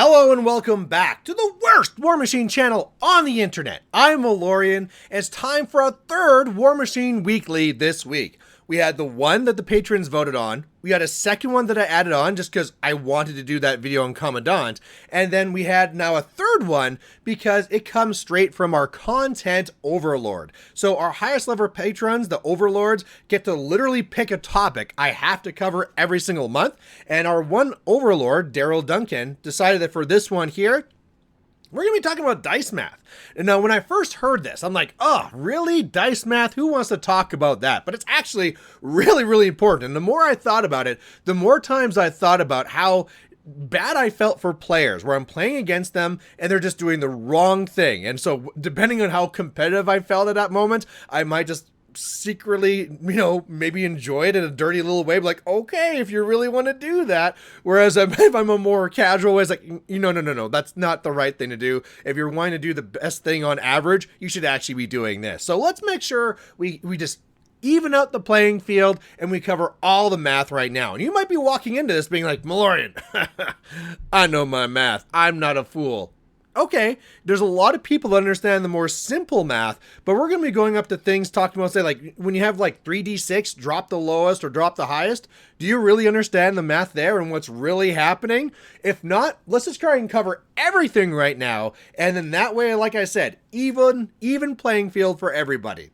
Hello and welcome back to the worst Warmachine channel on the internet. I'm Malorian. It's time for our third Warmachine Weekly this week. We had the one that the patrons voted on. We had a second one that I added on just because I wanted to do that video on Commandant. And then we had now a third one because it comes straight from our content Overlord. So our highest level patrons, the Overlords, get to literally pick a topic I have to cover every single month. And our one Overlord, Darrell Duncan, decided that for this one here, we're going to be talking about dice math. And now, when I first heard this, I'm like, oh, really? Dice math? Who wants to talk about that? But it's actually really, really important. And the more I thought about it, the more times I thought about how bad I felt for players where I'm playing against them and they're just doing the wrong thing. And so, depending on how competitive I felt at that moment, I might just secretly, maybe enjoy it in a dirty little way, like, okay, if you really want to do that. Whereas if I'm a more casual way, it's like, no, that's not the right thing to do. If you're wanting to do the best thing on average, you should actually be doing this. So let's make sure we just even out the playing field and we cover all the math right now. And you might be walking into this being like, Malorian, I know my math. I'm not a fool. Okay, there's a lot of people that understand the more simple math, but we're going to be going up to things talking about, say, like when you have like 3d6, drop the lowest or drop the highest. Do you really understand the math there and what's really happening? If not, let's just try and cover everything right now. And then that way, like I said, even playing field for everybody.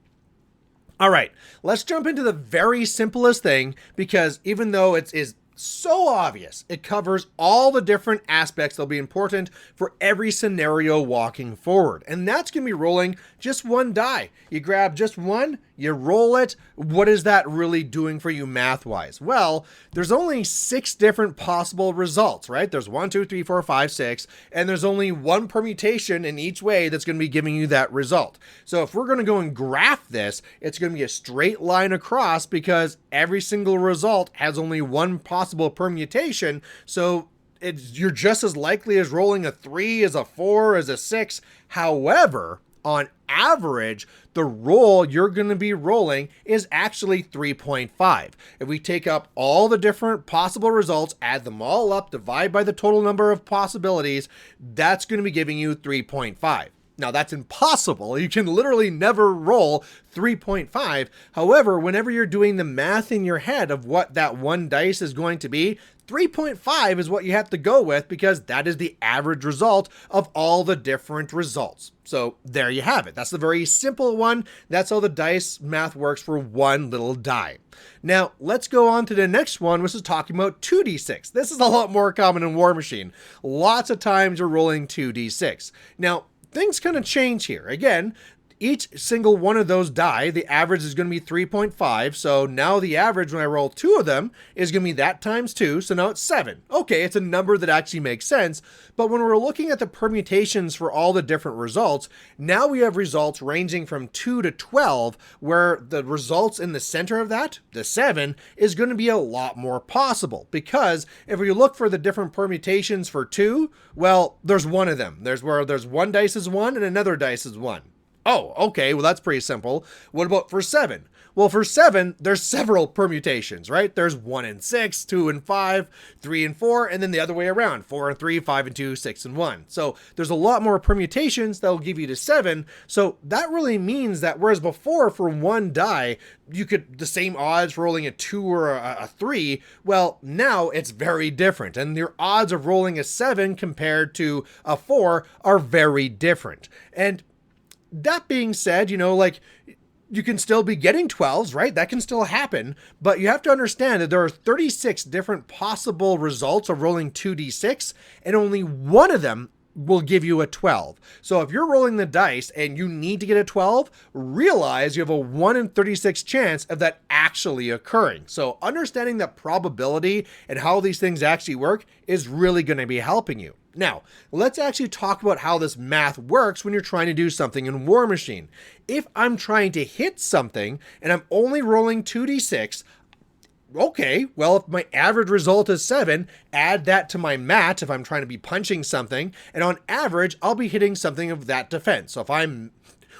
All right, let's jump into the very simplest thing, because even though it is so obvious, it covers all the different aspects that'll be important for every scenario walking forward. And that's going to be rolling just one die. You grab just one, you roll it. What is that really doing for you math-wise? Well, there's only 6 different possible results, right? There's 1, 2, 3, 4, 5, 6, and there's only one permutation in each way that's going to be giving you that result. So if we're going to go and graph this, it's going to be a straight line across because every single result has only one possible permutation. So you're just as likely as rolling a 3 as a 4 as a 6. However, on average, the roll you're going to be rolling is actually 3.5. If we take up all the different possible results, add them all up, divide by the total number of possibilities, that's going to be giving you 3.5. Now, that's impossible. You can literally never roll 3.5. However, whenever you're doing the math in your head of what that one dice is going to be, 3.5 is what you have to go with because that is the average result of all the different results. So there you have it. That's the very simple one. That's how the dice math works for one little die. Now, let's go on to the next one, which is talking about 2d6. This is a lot more common in Warmachine. Lots of times you're rolling 2d6. Now, things kind of change here. Again, each single one of those die, the average is going to be 3.5. So now the average when I roll 2 of them is going to be that times 2. So now it's 7. Okay, it's a number that actually makes sense. But when we're looking at the permutations for all the different results, now we have results ranging from 2 to 12, where the results in the center of that, the 7, is going to be a lot more possible. Because if we look for the different permutations for 2, well, there's one of them. There's one dice is 1 and another dice is 1. Oh, okay, well, that's pretty simple. What about for 7? Well, for 7, there's several permutations, right? There's 1 and 6, 2 and 5, 3 and 4, and then the other way around, 4 and 3, 5 and 2, 6 and 1. So there's a lot more permutations that will give you to 7. So that really means that whereas before for one die, you could, the same odds rolling a 2 or a 3, well, now it's very different. And your odds of rolling a 7 compared to a 4 are very different. And that being said, you can still be getting 12s, right? That can still happen, but you have to understand that there are 36 different possible results of rolling 2d6, and only one of them will give you a 12. So if you're rolling the dice and you need to get a 12, realize you have a 1 in 36 chance of that actually occurring. So understanding that probability and how these things actually work is really going to be helping you. Now, let's actually talk about how this math works when you're trying to do something in Warmachine. If I'm trying to hit something and I'm only rolling 2d6, okay, well, if my average result is 7, add that to my mat if I'm trying to be punching something, and on average, I'll be hitting something of that defense. So if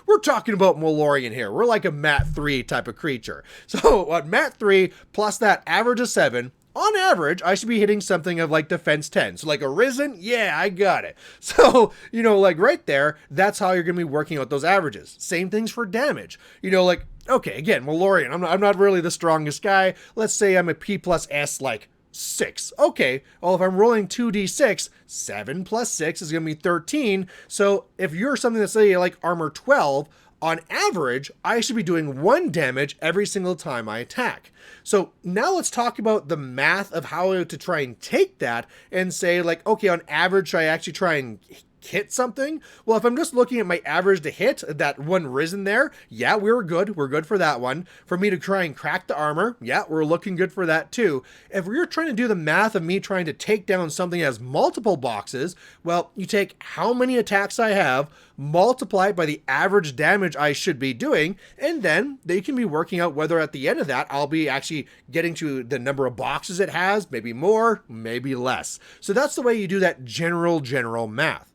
we're talking about Malorian here. We're like a mat 3 type of creature. So on mat 3 plus that average of 7, on average, I should be hitting something of like defense 10. So like Arisen, yeah, I got it. So, you know, like right there, that's how you're going to be working out those averages. Same things for damage. You know, like, okay, again, Malorian, I'm not really the strongest guy. Let's say I'm a P plus S like 6. Okay, well, if I'm rolling 2d6, 7 plus 6 is going to be 13. So if you're something that's say like armor 12, on average, I should be doing 1 damage every single time I attack. So now let's talk about the math of how to try and take that and say like, okay, on average, should I actually try and hit something? Well, if I'm just looking at my average to hit, that one Risen there, yeah, we're good for that one. For me to try and crack the armor, yeah, we're looking good for that too. If you're trying to do the math of me trying to take down something that has multiple boxes, well, you take how many attacks I have, multiply it by the average damage I should be doing, and then they can be working out whether at the end of that I'll be actually getting to the number of boxes it has, maybe more, maybe less. So that's the way you do that general math.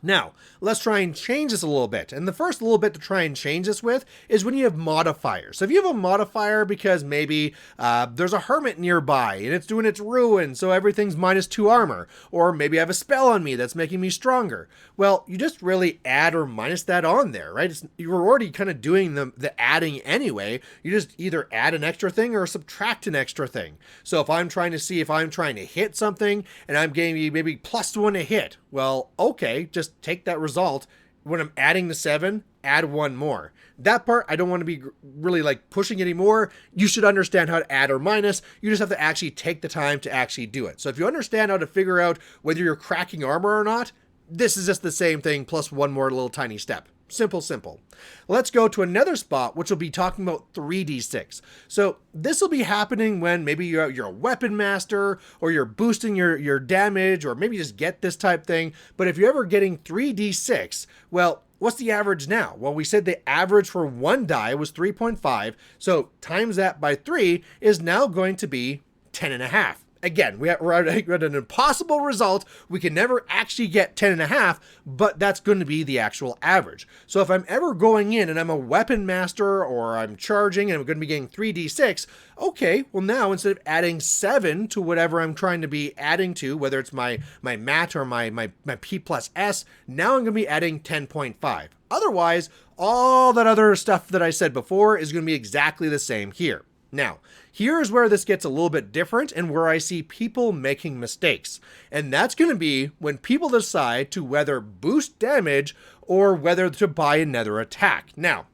Now, let's try and change this a little bit. And the first little bit to try and change this with is when you have modifiers. So if you have a modifier because maybe there's a hermit nearby and it's doing its ruin, so everything's -2 armor. Or maybe I have a spell on me that's making me stronger. Well, you just really add or minus that on there, right? You're already kind of doing the adding anyway. You just either add an extra thing or subtract an extra thing. So if I'm trying to see if I'm trying to hit something and I'm getting maybe +1 to hit, well, okay, just take that result. When I'm adding the 7, add 1 more. That part, I don't want to be really like pushing anymore. You should understand how to add or minus. You just have to actually take the time to actually do it. So if you understand how to figure out whether you're cracking armor or not, this is just the same thing plus 1 more little tiny step. Simple. Let's go to another spot, which will be talking about 3d6. So this will be happening when maybe you're a weapon master or you're boosting your damage or maybe just get this type thing. But if you're ever getting 3d6, well, what's the average now? Well, we said the average for one die was 3.5. So times that by 3 is now going to be 10.5. Again, we're at an impossible result. We can never actually get 10.5, but that's going to be the actual average. So if I'm ever going in and I'm a weapon master or I'm charging and I'm going to be getting 3d6, okay, well now instead of adding 7 to whatever I'm trying to be adding to, whether it's my mat or my P plus S, now I'm going to be adding 10.5. Otherwise, all that other stuff that I said before is going to be exactly the same here. Now, here's where this gets a little bit different and where I see people making mistakes. And that's going to be when people decide to whether boost damage or whether to buy another attack. Now,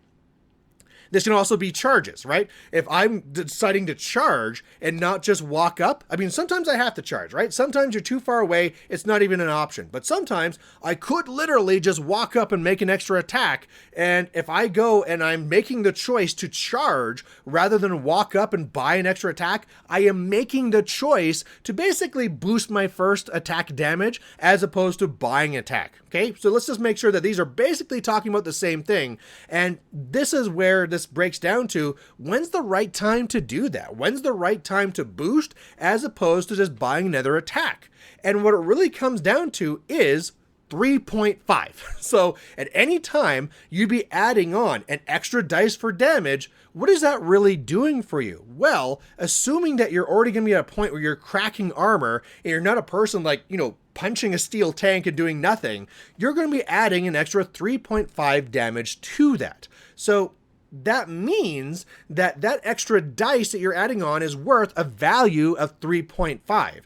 this can also be charges, right? If I'm deciding to charge and not just walk up, I mean, sometimes I have to charge, right? Sometimes you're too far away, it's not even an option. But sometimes I could literally just walk up and make an extra attack. And if I go and I'm making the choice to charge rather than walk up and buy an extra attack, I am making the choice to basically boost my first attack damage as opposed to buying attack. Okay, so let's just make sure that these are basically talking about the same thing. And this is where this breaks down to when's the right time to do that? When's the right time to boost as opposed to just buying another attack? And what it really comes down to is 3.5. So at any time you'd be adding on an extra dice for damage, what is that really doing for you? Well, assuming that you're already going to be at a point where you're cracking armor and you're not a person like, punching a steel tank and doing nothing, you're going to be adding an extra 3.5 damage to that. So that means that that extra dice that you're adding on is worth a value of 3.5.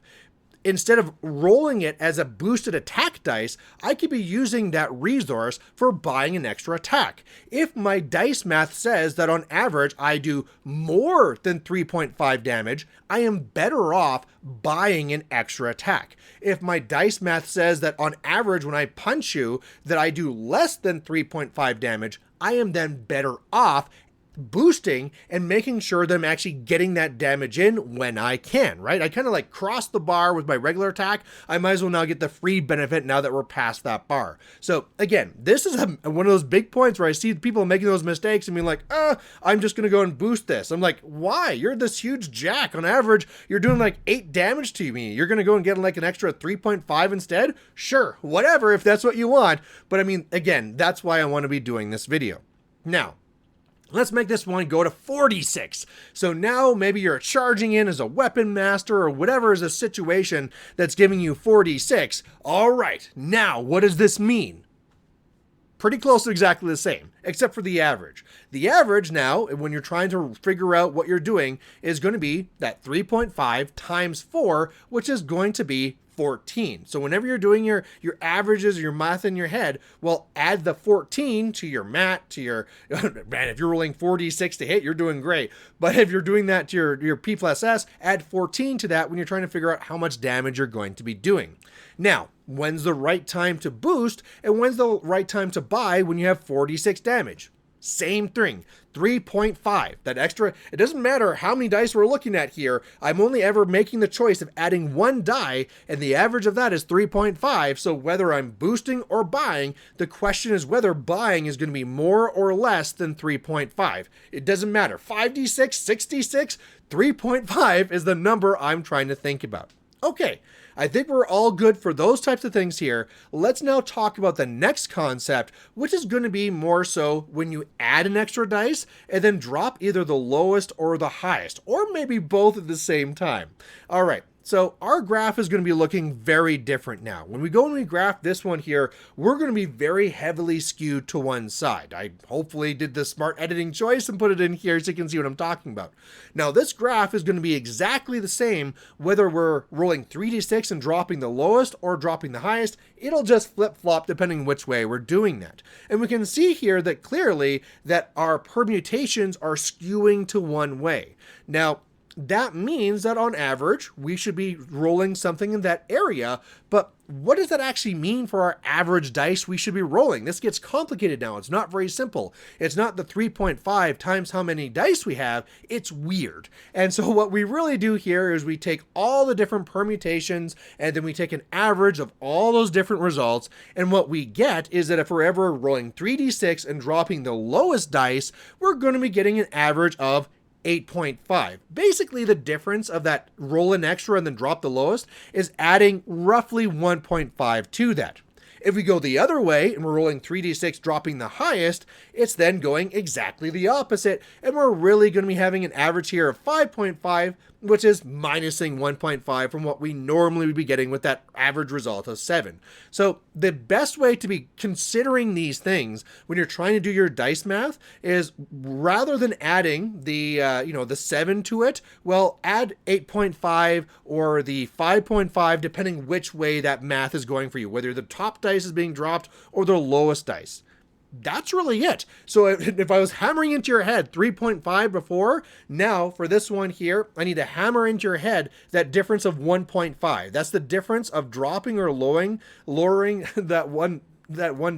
Instead of rolling it as a boosted attack dice, I could be using that resource for buying an extra attack. If my dice math says that on average I do more than 3.5 damage, I am better off buying an extra attack. If my dice math says that on average when I punch you that I do less than 3.5 damage, I am then better off boosting and making sure that I'm actually getting that damage in when I can, right? I kind of like cross the bar with my regular attack. I might as well now get the free benefit now that we're past that bar. So again, this is one of those big points where I see people making those mistakes and being like, I'm just going to go and boost this. I'm like, why? You're this huge jack. On average, you're doing like 8 damage to me. You're going to go and get like an extra 3.5 instead? Sure, whatever, if that's what you want. But I mean, again, that's why I want to be doing this video. Now, Let's make this one go to 46. So now maybe you're charging in as a weapon master or whatever is a situation that's giving you 46. All right, now what does this mean? Pretty close to exactly the same, except for the average. The average now, when you're trying to figure out what you're doing, is going to be that 3.5 times 4, which is going to be 14. So whenever you're doing your averages, your math in your head, well, add the 14 to your mat, to your, man, if you're rolling 46 to hit, you're doing great. But if you're doing that to your P plus S, add 14 to that when you're trying to figure out how much damage you're going to be doing. Now, when's the right time to boost and when's the right time to buy when you have 46 damage? Same thing, 3.5, that extra, it doesn't matter how many dice we're looking at here, I'm only ever making the choice of adding one die, and the average of that is 3.5, so whether I'm boosting or buying, the question is whether buying is going to be more or less than 3.5. It doesn't matter, 5d6, 66, 3.5 is the number I'm trying to think about. Okay, I think we're all good for those types of things here. Let's now talk about the next concept, which is going to be more so when you add an extra dice and then drop either the lowest or the highest, or maybe both at the same time. All right. So our graph is going to be looking very different now. When we go and we graph this one here, we're going to be very heavily skewed to one side. I hopefully did the smart editing choice and put it in here so you can see what I'm talking about. Now this graph is going to be exactly the same whether we're rolling 3d6 and dropping the lowest or dropping the highest. It'll just flip-flop depending which way we're doing that. And we can see here that clearly that our permutations are skewing to one way. Now, that means that on average, we should be rolling something in that area, but what does that actually mean for our average dice we should be rolling? This gets complicated now. It's not very simple. It's not the 3.5 times how many dice we have. It's weird. And so what we really do here is we take all the different permutations and then we take an average of all those different results. And what we get is that if we're ever rolling 3d6 and dropping the lowest dice, we're going to be getting an average of 8.5. Basically, the difference of that roll an extra and then drop the lowest is adding roughly 1.5 to that. If we go the other way and we're rolling 3d6 dropping the highest, it's then going exactly the opposite, and we're really going to be having an average here of 5.5, which is minusing 1.5 from what we normally would be getting with that average result of 7. So the best way to be considering these things when you're trying to do your dice math is rather than adding the the 7 to it, well, add 8.5 or the 5.5 depending which way that math is going for you, whether the top dice is being dropped or the lowest dice. That's really it. So if I was hammering into your head 3.5 before, now for this one here, I need to hammer into your head that difference of 1.5. That's the difference of dropping or lowering that one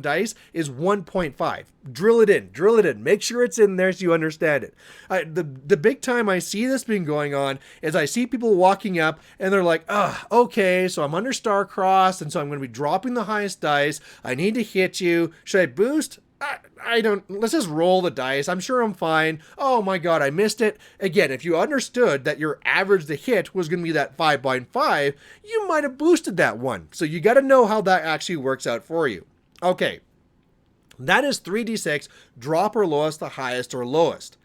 dice is 1.5. Drill it in. Make sure it's in there so you understand it. The big time I see this being going on is I see people walking up and they're like, okay, so I'm under star-crossed and so I'm going to be dropping the highest dice. I need to hit you. Should I boost? I don't, let's just roll the dice. I'm sure I'm fine. Oh my God, I missed it. Again, if you understood that your average to hit was going to be that 5.5, you might have boosted that one. So you got to know how that actually works out for you. Okay, that is 3d6, drop or lowest, the highest or lowest.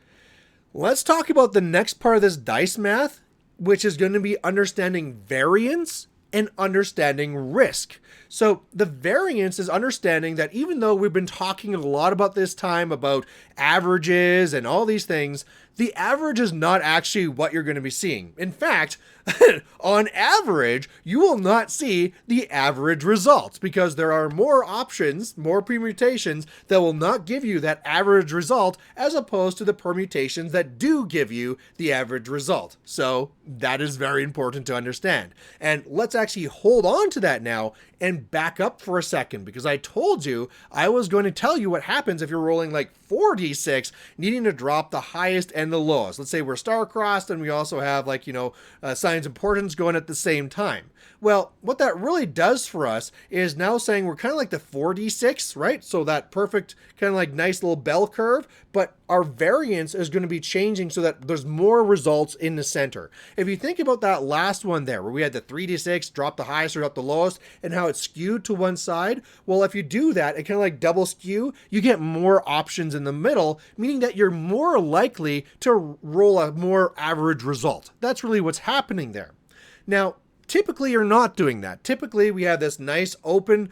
Let's talk about the next part of this dice math, which is going to be understanding variance and understanding risk. So the variance is understanding that even though we've been talking a lot about this time about averages and all these things, the average is not actually what you're going to be seeing. In fact, on average, you will not see the average results because there are more options, more permutations that will not give you that average result as opposed to the permutations that do give you the average result. So that is very important to understand. And let's actually hold on to that now and back up for a second because I told you I was going to tell you what happens if you're rolling like 4d6 needing to drop the highest and the lowest. Let's say we're star-crossed and we also have signs importance going at the same time. Well, what that really does for us is now saying we're kind of like the 4d6, right? So that perfect kind of like nice little bell curve, but our variance is going to be changing so that there's more results in the center. If you think about that last one there, where we had the 3d6, drop the highest or drop the lowest, and how it's skewed to one side. Well, if you do that, it kind of like double skew, you get more options in the middle, meaning that you're more likely to roll a more average result. That's really what's happening there. Now, typically you're not doing that. Typically we have this nice open,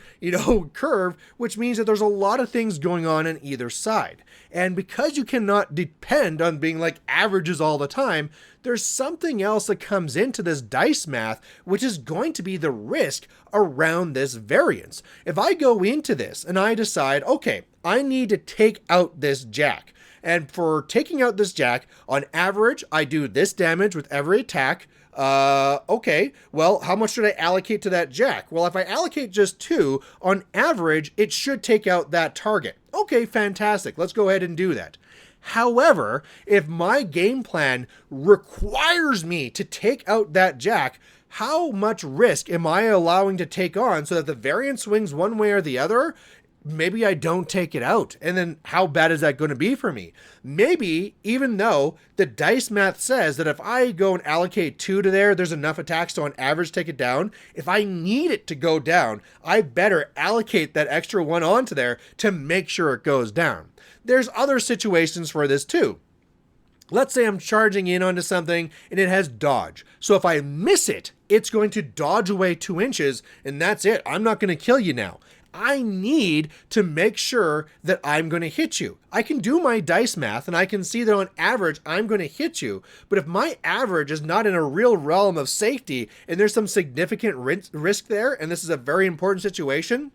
curve, which means that there's a lot of things going on either side. And because you cannot depend on being like averages all the time, there's something else that comes into this dice math, which is going to be the risk around this variance. If I go into this and I decide, okay, I need to take out this jack. And for taking out this jack, on average, I do this damage with every attack. Okay, well, how much should I allocate to that jack? Well, if I allocate just 2, on average, it should take out that target. Okay, fantastic. Let's go ahead and do that. However, if my game plan requires me to take out that jack, how much risk am I allowing to take on so that the variance swings one way or the other? Maybe I don't take it out. And then how bad is that going to be for me? Maybe, even though the dice math says that if I go and allocate 2 to there, there's enough attacks to on average take it down. If I need it to go down, I better allocate that extra 1 onto there to make sure it goes down. There's other situations for this too. Let's say I'm charging in onto something and it has dodge. So if I miss it, it's going to dodge away 2 inches and that's it. I'm not going to kill you now. I need to make sure that I'm going to hit you. I can do my dice math and I can see that on average, I'm going to hit you. But if my average is not in a real realm of safety and there's some significant risk there, and this is a very important situation,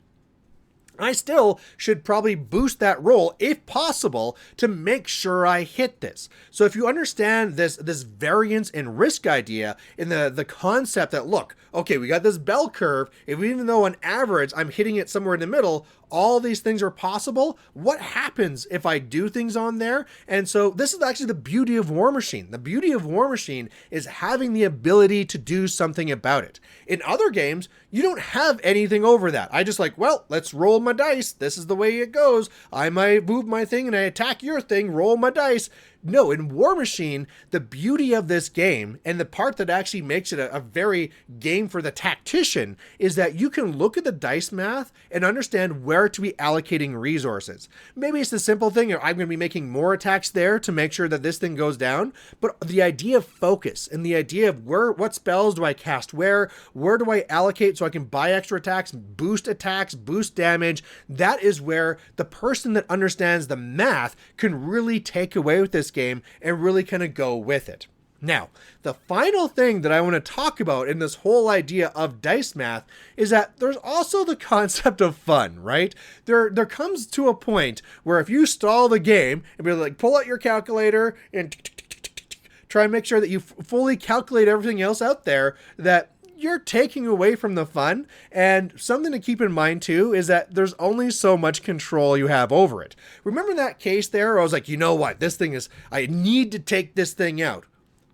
I still should probably boost that roll, if possible, to make sure I hit this. So if you understand this variance and risk idea in the concept that, look, okay, we got this bell curve, even though on average I'm hitting it somewhere in the middle, all these things are possible. What happens if I do things on there? And so this is actually the beauty of Warmachine. The beauty of Warmachine is having the ability to do something about it. In other games, you don't have anything over that. I just like, well, let's roll my dice. This is the way it goes. I might move my thing and I attack your thing, roll my dice. No, in Warmachine, the beauty of this game, and the part that actually makes it a very game for the tactician, is that you can look at the dice math and understand where to be allocating resources. Maybe it's the simple thing, I'm going to be making more attacks there to make sure that this thing goes down, but the idea of focus and the idea of what spells do I cast where do I allocate so I can buy extra attacks, boost damage, that is where the person that understands the math can really take away with this game and really kind of go with it. Now, the final thing that I want to talk about in this whole idea of dice math is that there's also the concept of fun, right? There comes to a point where if you stall the game and be like, pull out your calculator and try and make sure that you fully calculate everything else out there, that you're taking away from the fun. And something to keep in mind too is that there's only so much control you have over it. Remember that case there where I was like, you know what, I need to take this thing out.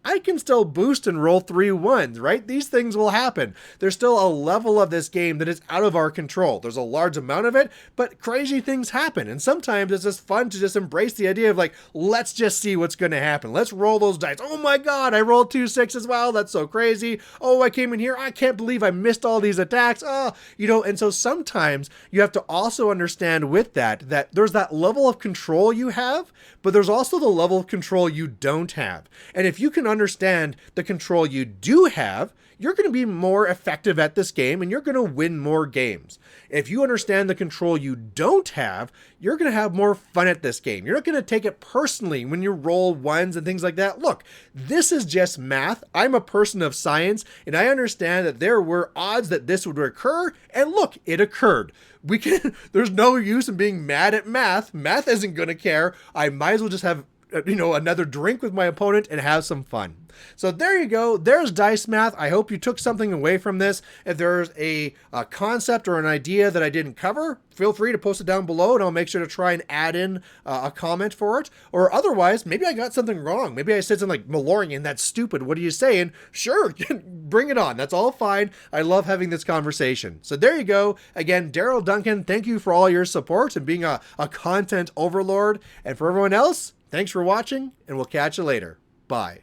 I can still boost and roll 3 1s, right? These things will happen. There's still a level of this game that is out of our control. There's a large amount of it, but crazy things happen. And sometimes it's just fun to just embrace the idea of like, let's just see what's going to happen. Let's roll those dice. Oh my God, I rolled 2 6s. Wow, that's so crazy. Oh, I came in here. I can't believe I missed all these attacks. And so sometimes you have to also understand with that there's that level of control you have, but there's also the level of control you don't have. And if you can understand the control you do have, you're going to be more effective at this game and you're going to win more games. If you understand the control you don't have, you're going to have more fun at this game. You're not going to take it personally when you roll 1s and things like that. Look, this is just math. I'm a person of science and I understand that there were odds that this would occur, and look, it occurred. There's no use in being mad at math. Math isn't going to care. I might as well just have another drink with my opponent and have some fun. So there you go. There's dice math. I hope you took something away from this. If there's a concept or an idea that I didn't cover, feel free to post it down below and I'll make sure to try and add in a comment for it. Or otherwise, maybe I got something wrong. Maybe I said something like, Malorian, that's stupid. What are you saying? Sure, bring it on. That's all fine. I love having this conversation. So there you go. Again, Darrell Duncan, thank you for all your support and being a content overlord. And for everyone else, thanks for watching, and we'll catch you later. Bye.